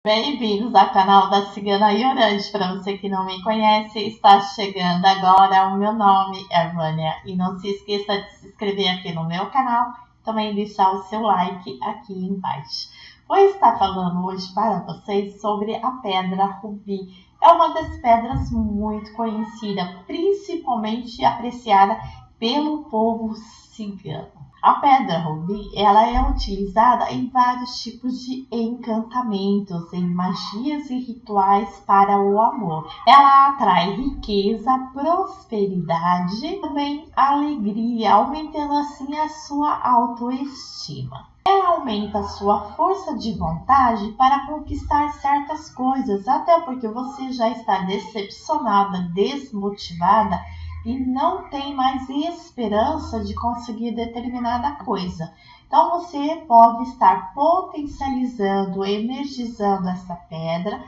Bem-vindos ao canal da Cigana Iorande. Para você que não me conhece, está chegando agora. O meu nome é Vânia e não se esqueça de se inscrever aqui no meu canal, também deixar o seu like aqui embaixo. Vou estar falando hoje para vocês sobre a pedra rubi. É uma das pedras muito conhecida, principalmente apreciada pelo povo cigano. A pedra rubi, ela é utilizada em vários tipos de encantamentos, em magias e rituais para o amor. Ela atrai riqueza, prosperidade e também alegria, aumentando assim a sua autoestima. Ela aumenta a sua força de vontade para conquistar certas coisas, até porque você já está decepcionada, desmotivada e não tem mais esperança de conseguir determinada coisa. Então você pode estar potencializando, energizando essa pedra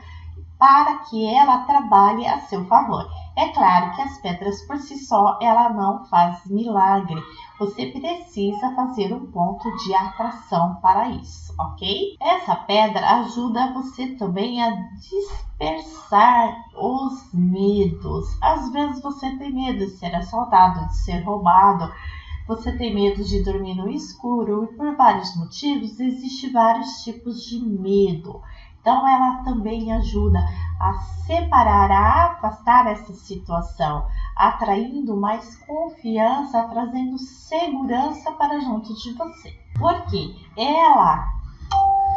para que ela trabalhe a seu favor. É claro que as pedras por si só, ela não faz milagre. Você precisa fazer um ponto de atração para isso, ok? Essa pedra ajuda você também a dispersar os medos. Às vezes você tem medo de ser assaltado, de ser roubado. Você tem medo de dormir no escuro e por vários motivos existem vários tipos de medo. Então ela também ajuda a separar, a afastar essa situação, atraindo mais confiança, trazendo segurança para junto de você. Porque ela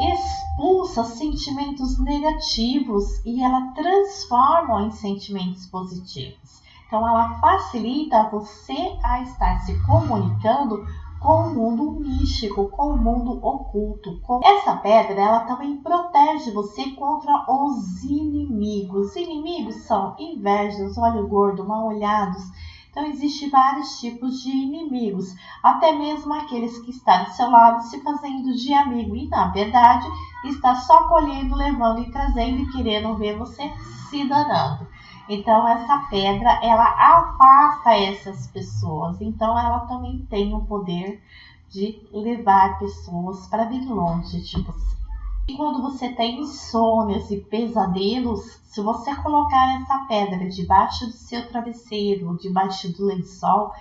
expulsa sentimentos negativos e ela transforma em sentimentos positivos. Então ela facilita você a estar se comunicando com o mundo místico, com o mundo oculto. Essa pedra, ela também protege você contra os inimigos. Os inimigos são invejas, olho gordo, mal-olhados. Então, existem vários tipos de inimigos, até mesmo aqueles que estão do seu lado se fazendo de amigo e, na verdade, está só colhendo, levando e trazendo e querendo ver você se danando. Então, essa pedra, ela afasta essas pessoas. Então, ela também tem o poder de levar pessoas para bem longe de você. E quando você tem insônias e pesadelos, se você colocar essa pedra debaixo do seu travesseiro, debaixo do lençol,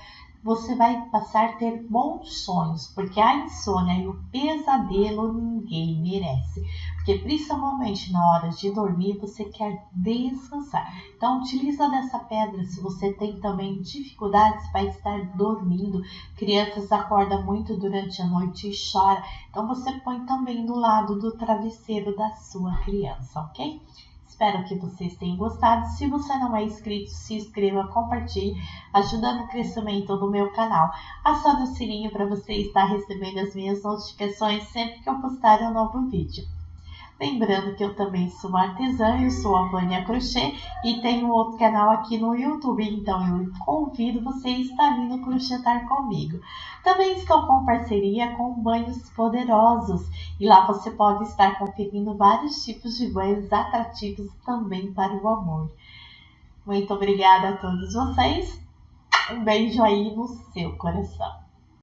você vai passar a ter bons sonhos, porque a insônia e o pesadelo ninguém merece. Porque principalmente na hora de dormir, você quer descansar. Então, utiliza dessa pedra se você tem também dificuldades para estar dormindo. Crianças acordam muito durante a noite e choram. Então, você põe também do lado do travesseiro da sua criança, ok? Espero que vocês tenham gostado. Se você não é inscrito, se inscreva, compartilhe, ajudando o crescimento do meu canal. Acione o sininho para você estar recebendo as minhas notificações sempre que eu postar um novo vídeo. Lembrando que eu também sou artesã, eu sou a Vânia Crochê e tenho outro canal aqui no YouTube, então eu convido você a estar vindo crochetar comigo. Também estou com parceria com Banhos Poderosos e lá você pode estar conferindo vários tipos de banhos atrativos também para o amor. Muito obrigada a todos vocês, um beijo aí no seu coração.